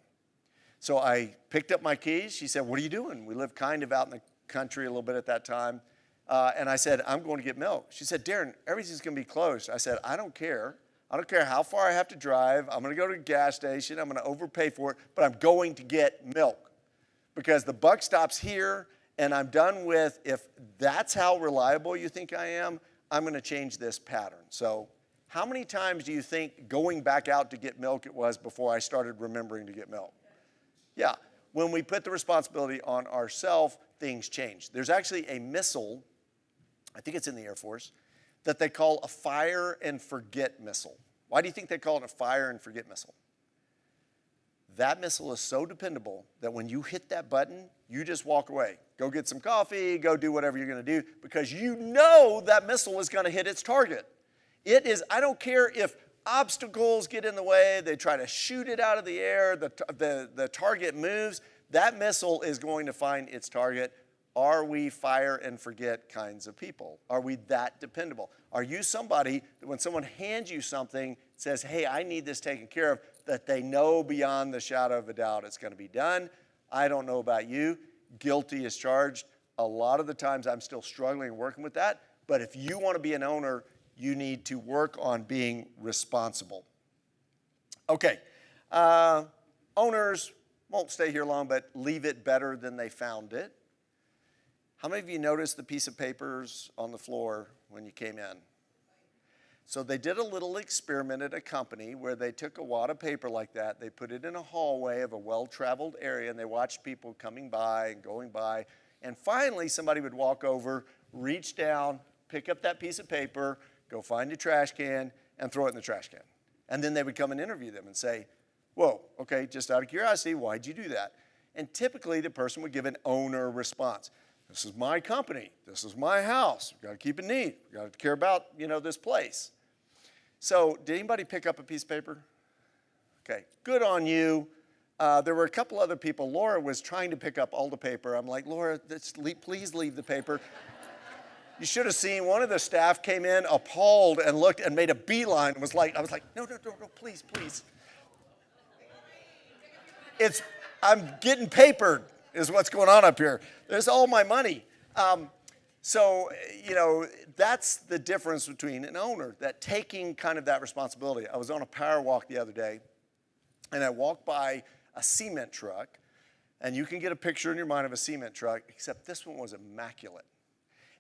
So I picked up my keys. She said, what are you doing? We lived kind of out in the country a little bit at that time. And I said, I'm going to get milk. She said, Daren, everything's going to be closed. I said, I don't care. I don't care how far I have to drive. I'm going to go to the gas station. I'm going to overpay for it, but I'm going to get milk because the buck stops here, and I'm done with, if that's how reliable you think I am, I'm going to change this pattern. So how many times do you think going back out to get milk it was before I started remembering to get milk? Yeah. When we put the responsibility on ourselves, things change. There's actually a missile, I think it's in the Air Force, that they call a fire and forget missile. Why do you think they call it a fire and forget missile? That missile is so dependable that when you hit that button, you just walk away. Go get some coffee, go do whatever you're going to do, because you know that missile is going to hit its target. It is, I don't care if obstacles get in the way, they try to shoot it out of the air, the target moves, that missile is going to find its target. Are we fire and forget kinds of people? Are we that dependable? Are you somebody that when someone hands you something, says, hey, I need this taken care of, that they know beyond the shadow of a doubt it's going to be done? I don't know about you. Guilty as charged. A lot of the times I'm still struggling and working with that. But if you want to be an owner, you need to work on being responsible. Okay. Owners won't stay here long, but leave it better than they found it. How many of you noticed the piece of papers on the floor when you came in? So they did a little experiment at a company where they took a wad of paper like that, they put it in a hallway of a well-traveled area, and they watched people coming by and going by, and finally somebody would walk over, reach down, pick up that piece of paper, go find a trash can, and throw it in the trash can. And then they would come and interview them and say, whoa, okay, just out of curiosity, why'd you do that? And typically the person would give an owner response. This is my company. This is my house. We've got to keep it neat. We've got to care about, this place. So did anybody pick up a piece of paper? Okay, good on you. There were a couple other people. Laura was trying to pick up all the paper. I'm like, Laura, please leave the paper. You should have seen one of the staff came in appalled and looked and made a beeline. I was like, no, please. I'm getting papered is what's going on up here. There's all my money. So, that's the difference between an owner, that taking kind of that responsibility. I was on a power walk the other day, and I walked by a cement truck, and you can get a picture in your mind of a cement truck, except this one was immaculate.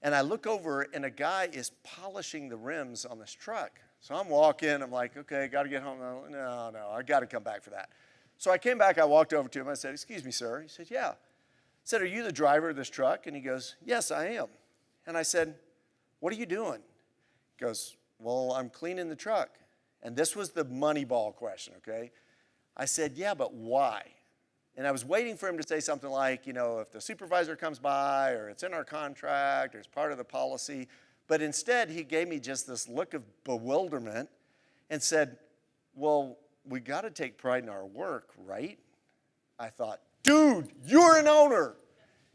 And I look over, and a guy is polishing the rims on this truck. So I'm walking, I'm like, okay, got to get home. No, I got to come back for that. So I came back, I walked over to him, I said, excuse me, sir. He said, yeah. I said, are you the driver of this truck? And he goes, yes, I am. And I said, what are you doing? He goes, well, I'm cleaning the truck. And this was the money ball question, okay? I said, yeah, but why? And I was waiting for him to say something like, if the supervisor comes by, or it's in our contract, or it's part of the policy. But instead, he gave me just this look of bewilderment and said, well, we got to take pride in our work, right? I thought, dude, you're an owner.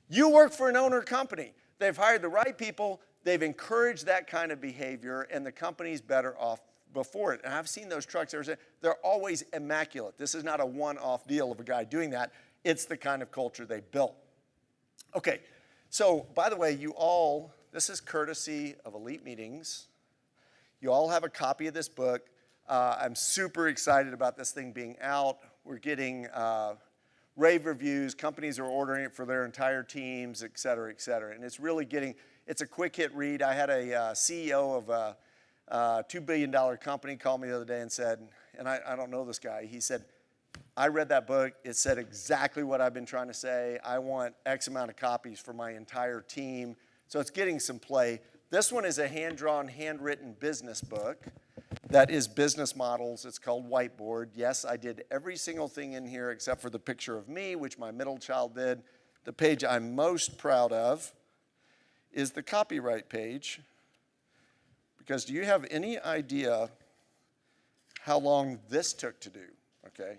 You work for an owner company. They've hired the right people. They've encouraged that kind of behavior, and the company's better off before it. And I've seen those trucks. They're always immaculate. This is not a one-off deal of a guy doing that. It's the kind of culture they built. Okay, so by the way, this is courtesy of Elite Meetings. You all have a copy of this book. I'm super excited about this thing being out. We're getting rave reviews. Companies are ordering it for their entire teams, et cetera, et cetera. And it's a quick hit read. I had a CEO of a $2 billion company call me the other day and said, and I don't know this guy, he said, I read that book. It said exactly what I've been trying to say. I want X amount of copies for my entire team. So it's getting some play. This one is a hand-drawn, handwritten business book that is business models. It's called Whiteboard. Yes, I did every single thing in here except for the picture of me, which my middle child did. The page I'm most proud of is the copyright page. Because do you have any idea how long this took to do? Okay,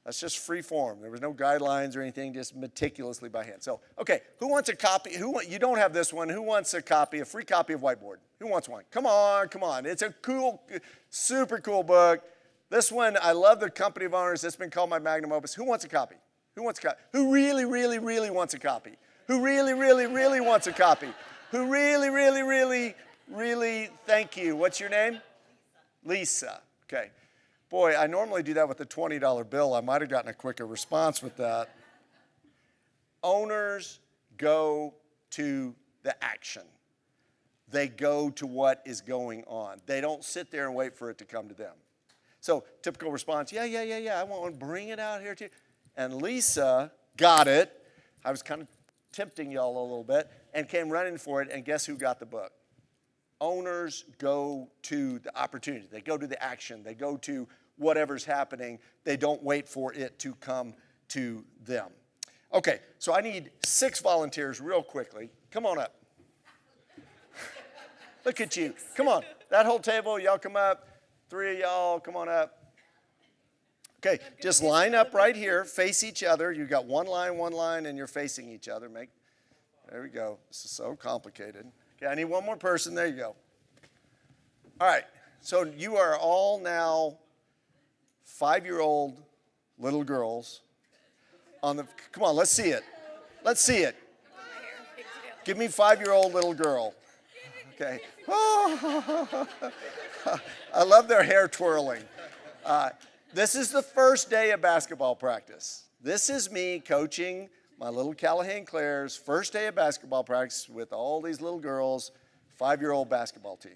that's just free form. There was no guidelines or anything, just meticulously by hand. So, okay, who wants a copy? You don't have this one. Who wants a free copy of Whiteboard? Who wants one? Come on. It's a cool, super cool book. This one, I love the Company of Owners. It's been called my magnum opus. Who wants a copy? Who wants a copy? Who really, really, really wants a copy? Who really, really, really wants a copy? Who really, really, really, really, thank you. What's your name? Lisa. Okay. Boy, I normally do that with a $20 bill. I might have gotten a quicker response with that. Owners go to the action. They go to what is going on. They don't sit there and wait for it to come to them. So typical response, yeah, I want to bring it out here too. And Lisa got it. I was kind of tempting y'all a little bit and came running for it, and guess who got the book? Owners go to the opportunity. They go to the action. They go to whatever's happening. They don't wait for it to come to them. Okay, so I need 6 volunteers real quickly. Come on up. Look at you. Come on. That whole table, y'all come up. 3 of y'all, come on up. Okay, just line up right here, face each other. You've got one line, and you're facing each other. There we go. This is so complicated. Okay, I need one more person. There you go. All right, so you are all now 5-year-old little girls on the, come on, let's see it. Let's see it. Give me 5-year-old little girl. Okay. Oh. I love their hair twirling. This is the first day of basketball practice. This is me coaching my little Callahan Claire's first day of basketball practice with all these little girls, 5-year-old basketball team.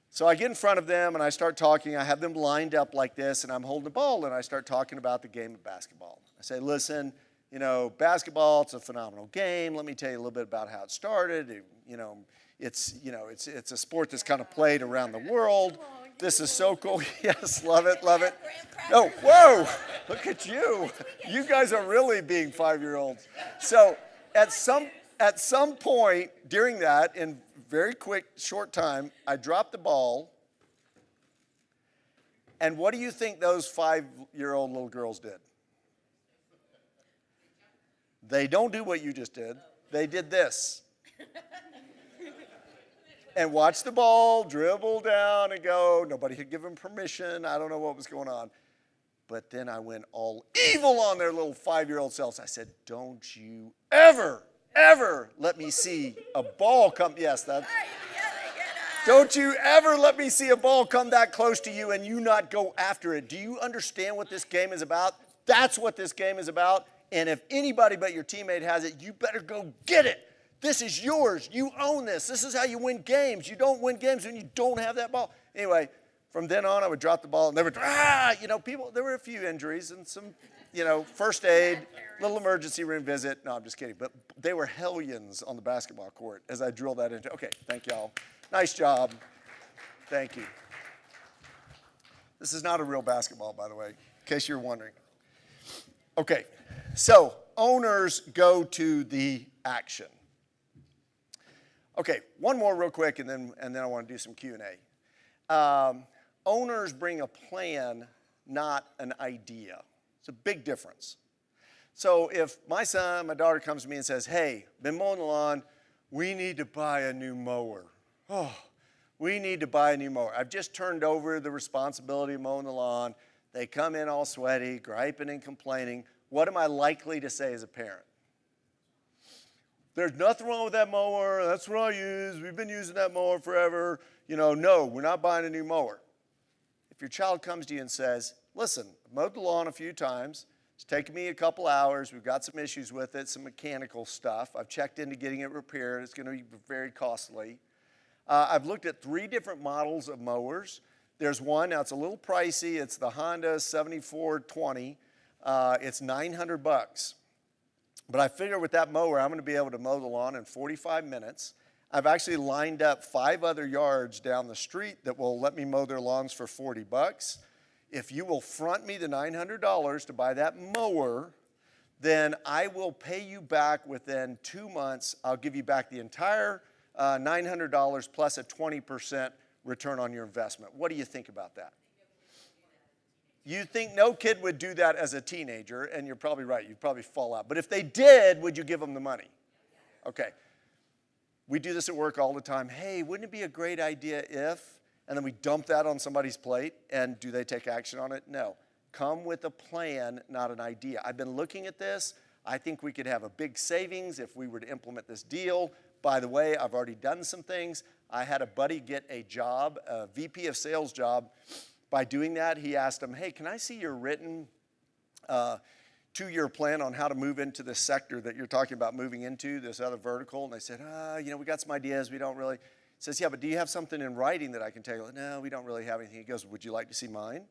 So I get in front of them and I start talking. I have them lined up like this, and I'm holding the ball, and I start talking about the game of basketball. I say, listen, basketball, it's a phenomenal game. Let me tell you a little bit about how it started. It's a sport that's kind of played around the world. This is so cool. Yes, love it. Oh, whoa, look at you. You guys are really being 5-year-olds. So at some point during that, in very quick, short time, I dropped the ball. And what do you think those 5-year-old little girls did? They don't do what you just did. They did this. And watch the ball dribble down and go. Nobody had given permission. I don't know what was going on. But then I went all evil on their little 5-year-old selves. I said, don't you ever let me see a ball come. Yes, that's. Don't you ever let me see a ball come that close to you and you not go after it. Do you understand what this game is about? That's what this game is about. And if anybody but your teammate has it, you better go get it. This is yours. You own this. This is how you win games. You don't win games when you don't have that ball. Anyway, from then on, I would drop the ball and they would, people, there were a few injuries and some, first aid, little emergency room visit. No, I'm just kidding. But they were hellions on the basketball court as I drilled that into. Okay, thank y'all. Nice job. Thank you. This is not a real basketball, by the way, in case you're wondering. Okay, so owners go to the action. Okay, one more real quick, and then I want to do some Q&A. Owners bring a plan, not an idea. It's a big difference. So if my daughter comes to me and says, hey, been mowing the lawn, we need to buy a new mower. Oh, we need to buy a new mower. I've just turned over the responsibility of mowing the lawn. They come in all sweaty, griping and complaining. What am I likely to say as a parent? There's nothing wrong with that mower. That's what I use. We've been using that mower forever. No, we're not buying a new mower. If your child comes to you and says, listen, I've mowed the lawn a few times. It's taken me a couple hours. We've got some issues with it, some mechanical stuff. I've checked into getting it repaired. It's going to be very costly. I've looked at 3 different models of mowers. There's one, now it's a little pricey. It's the Honda 7420. It's $900. But I figure with that mower, I'm going to be able to mow the lawn in 45 minutes. I've actually lined up 5 other yards down the street that will let me mow their lawns for $40. If you will front me the $900 to buy that mower, then I will pay you back within 2 months. I'll give you back the entire $900 plus a 20% return on your investment. What do you think about that? You think no kid would do that as a teenager, and you're probably right. You'd probably fall out. But if they did, would you give them the money? Okay. We do this at work all the time. Hey, wouldn't it be a great idea if, and then we dump that on somebody's plate, and do they take action on it? No. Come with a plan, not an idea. I've been looking at this. I think we could have a big savings if we were to implement this deal. By the way, I've already done some things. I had a buddy get a job, a VP of sales job. By doing that, he asked him, hey, can I see your written 2-year plan on how to move into this sector that you're talking about moving into, this other vertical? And I said, we got some ideas. We don't really. He says, yeah, but do you have something in writing that I can take? No, we don't really have anything. He goes, would you like to see mine?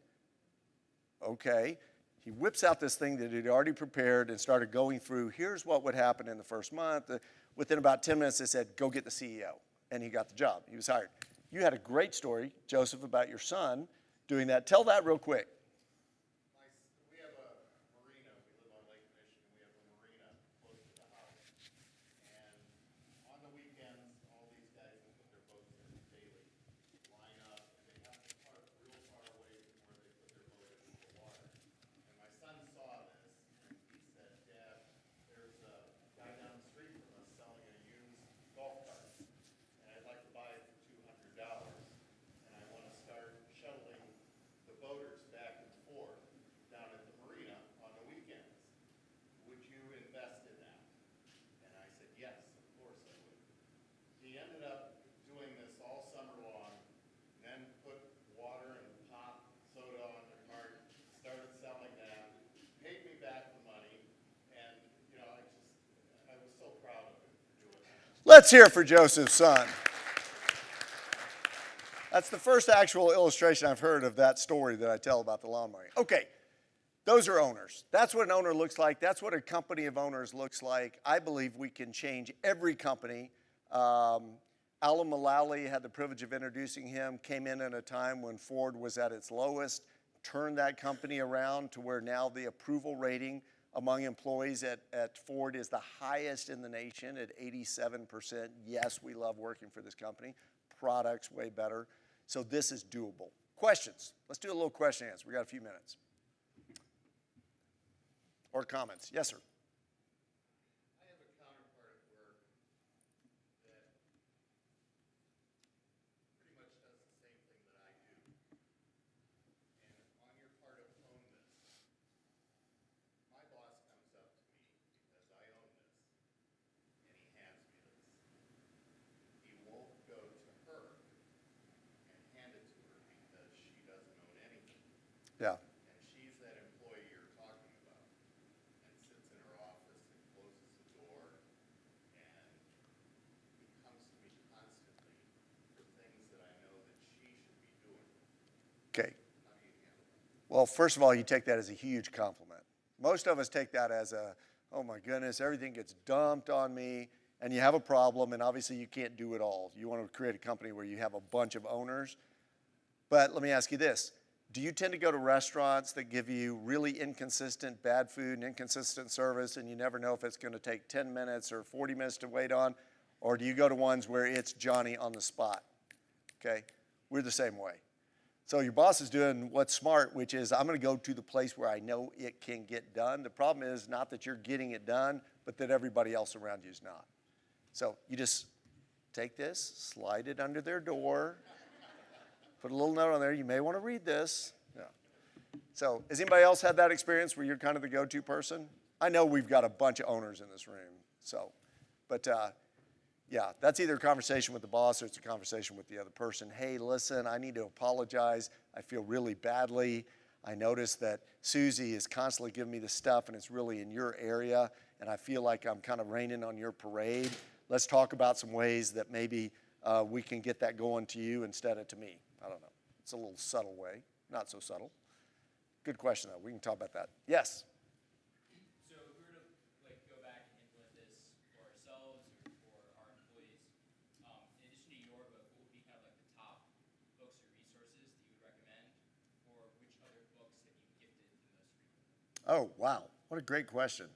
Okay. He whips out this thing that he'd already prepared and started going through, here's what would happen in the first month. Within about 10 minutes, they said, go get the CEO. And he got the job. He was hired. You had a great story, Joseph, about your son doing that. Tell that real quick. We have a marina. We live on Lake Michigan. We have a marina close to the house. And on the weekends, all these guys that put their boats in daily line up, and they have to park real far away from where they put their boat into the water. And my son saw this, and he said, Dad, there's a guy down the street from us selling a used golf cart, and I'd like to buy it for $200. And I want to start shuttling the boaters back and forth down at the marina on the weekends. Would you invest in that? And I said, yes, of course I would. He ended up doing this all summer long, then put water and pop soda on the cart, started selling that, paid me back the money, and, I was so proud of him for doing that. Let's hear it for Joseph's son. That's the first actual illustration I've heard of that story that I tell about the lawn mowing. Okay, those are owners. That's what an owner looks like. That's what a company of owners looks like. I believe we can change every company. Alan Mulally, had the privilege of introducing him, came in at a time when Ford was at its lowest, turned that company around to where now the approval rating among employees at Ford is the highest in the nation at 87%. Yes, we love working for this company. Products way better. So this is doable. Questions? Let's do a little question and answer. We got a few minutes. Or comments. Yes, sir. I have a counterpart at work that pretty much does the same thing that I do. And on your part of own this, my boss comes up to me because I own this, and he hands me this. He won't go to her and hand it to her because she doesn't own anything. Yeah. And she's that employee you're talking about, and sits in her office and closes the door, and he comes to me constantly for things that I know that she should be doing. Okay. How do you handle that? Well, first of all, you take that as a huge compliment. Most of us take that as oh my goodness, everything gets dumped on me, and you have a problem, and obviously you can't do it all. You want to create a company where you have a bunch of owners. But let me ask you this. Do you tend to go to restaurants that give you really inconsistent bad food and inconsistent service, and you never know if it's going to take 10 minutes or 40 minutes to wait on? Or do you go to ones where it's Johnny on the spot? Okay? We're the same way. So your boss is doing what's smart, which is I'm going to go to the place where I know it can get done. The problem is not that you're getting it done, but that everybody else around you is not. So you just take this, slide it under their door, put a little note on there. You may want to read this. Yeah. So has anybody else had that experience where you're kind of the go-to person? I know we've got a bunch of owners in this room. But yeah, that's either a conversation with the boss or it's a conversation with the other person. Hey, listen, I need to apologize. I feel really badly. I noticed that Susie is constantly giving me the stuff and it's really in your area, and I feel like I'm kind of raining on your parade. Let's talk about some ways that maybe we can get that going to you instead of to me. I don't know. It's a little subtle way, not so subtle. Good question, though. We can talk about that. Yes? So if we were to go back and implement this for ourselves or for our employees, in addition to your book, what would be kind of like the top books or resources that you would recommend, or which other books have you gifted the most frequently? Oh, wow. What a great question.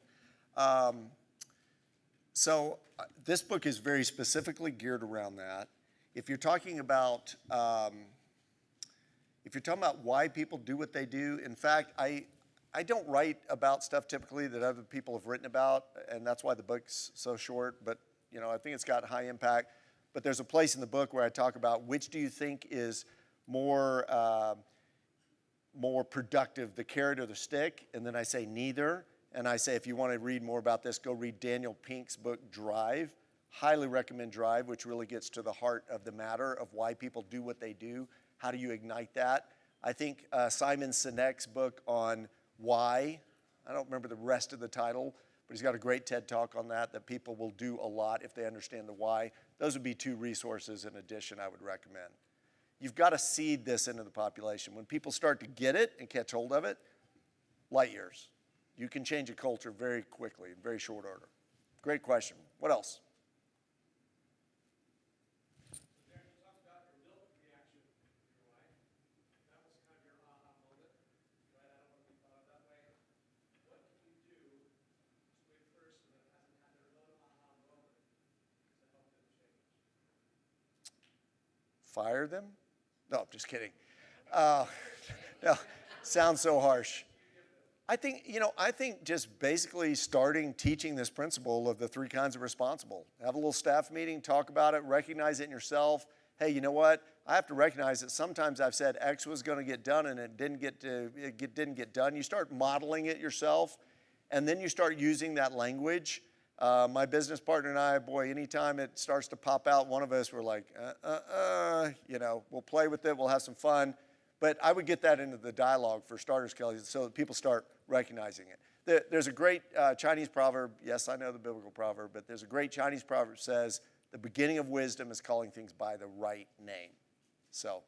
This book is very specifically geared around that. If you're talking about why people do what they do, in fact, I don't write about stuff typically that other people have written about, and that's why the book's so short, but I think it's got high impact. But there's a place in the book where I talk about which do you think is more more productive, the carrot or the stick? And then I say neither. And I say, if you want to read more about this, go read Daniel Pink's book, Drive. Highly recommend Drive, which really gets to the heart of the matter of why people do what they do. How do you ignite that? I think Simon Sinek's book on why, I don't remember the rest of the title, but he's got a great TED Talk on that people will do a lot if they understand the why. Those would be 2 resources in addition I would recommend. You've got to seed this into the population. When people start to get it and catch hold of it, light years. You can change a culture very quickly, in very short order. Great question. What else? Darren, you talked about your milk reaction with your wife. That was kind of your aha moment, right? I don't want to be thought of that way. What can you do to a person that hasn't had their own aha moment to help them change? Fire them? No, I'm just kidding. No, sounds so harsh. I think just basically starting teaching this principle of the 3 kinds of responsible. Have a little staff meeting, talk about it, recognize it in yourself. Hey, you know what? I have to recognize that sometimes I've said X was going to get done and it didn't get done. You start modeling it yourself, and then you start using that language. My business partner and I, boy, anytime it starts to pop out, one of us, we're like, we'll play with it, we'll have some fun. But I would get that into the dialogue for starters, Kelly, so that people start recognizing it. There's a great Chinese proverb. Yes, I know the biblical proverb, but there's a great Chinese proverb that says, the beginning of wisdom is calling things by the right name. So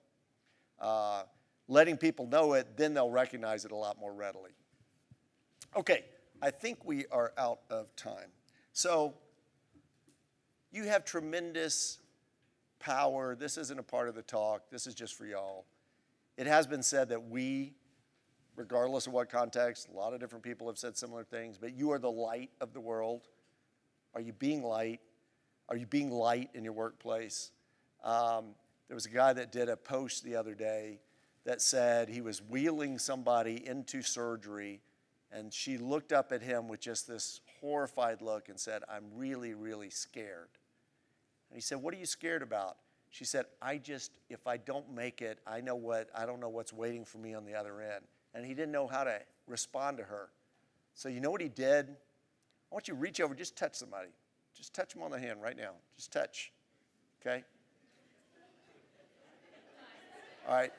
letting people know it, then they'll recognize it a lot more readily. Okay, I think we are out of time. So you have tremendous power. This isn't a part of the talk. This is just for y'all. It has been said that we, regardless of what context, a lot of different people have said similar things, but you are the light of the world. Are you being light? Are you being light in your workplace? There was a guy that did a post the other day that said he was wheeling somebody into surgery, and she looked up at him with just this horrified look and said, I'm really, really scared. And he said, what are you scared about? She said, if I don't make it, I don't know what's waiting for me on the other end. And he didn't know how to respond to her. So you know what he did? I want you to reach over, just touch somebody. Just touch them on the hand right now. Just touch, okay? All right.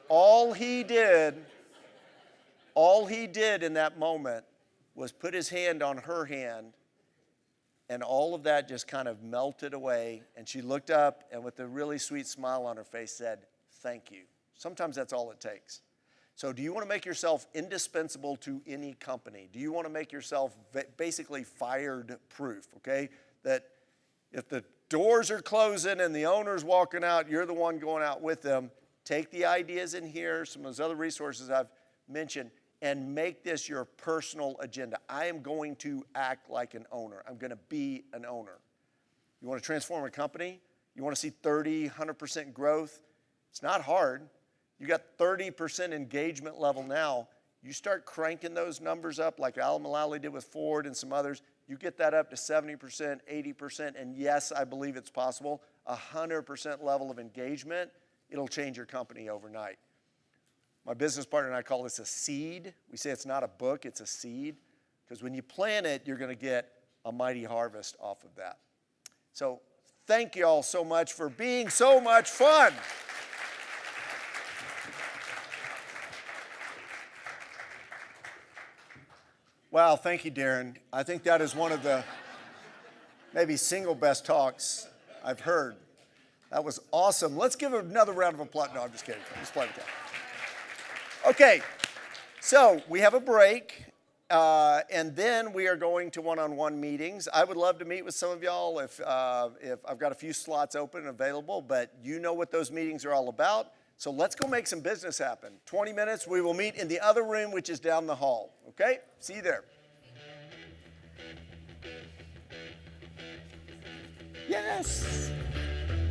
All he did in that moment was put his hand on her hand, and all of that just kind of melted away. And she looked up and with a really sweet smile on her face said, thank you. Sometimes that's all it takes. So do you want to make yourself indispensable to any company? Do you want to make yourself basically fired proof, okay? That if the doors are closing and the owner's walking out, you're the one going out with them. Take the ideas in here, some of those other resources I've mentioned, and make this your personal agenda. I am going to act like an owner. I'm going to be an owner. You want to transform a company? You want to see 30, 100% growth? It's not hard. You got 30% engagement level now. You start cranking those numbers up like Al Mullally did with Ford and some others. You get that up to 70%, 80%, and yes, I believe it's possible. 100% level of engagement, it'll change your company overnight. My business partner and I call this a seed. We say it's not a book, it's a seed. Because when you plant it, you're going to get a mighty harvest off of that. So thank you all so much for being so much fun. Wow, thank you, Daren. I think that is one of the maybe single best talks I've heard. That was awesome. Let's give another round of applause. No, I'm just kidding. Just playing with that. Okay, so we have a break, and then we are going to one-on-one meetings. I would love to meet with some of y'all if I've got a few slots open and available, but you know what those meetings are all about. So let's go make some business happen. 20 minutes, we will meet in the other room, which is down the hall. Okay? See you there. Yes.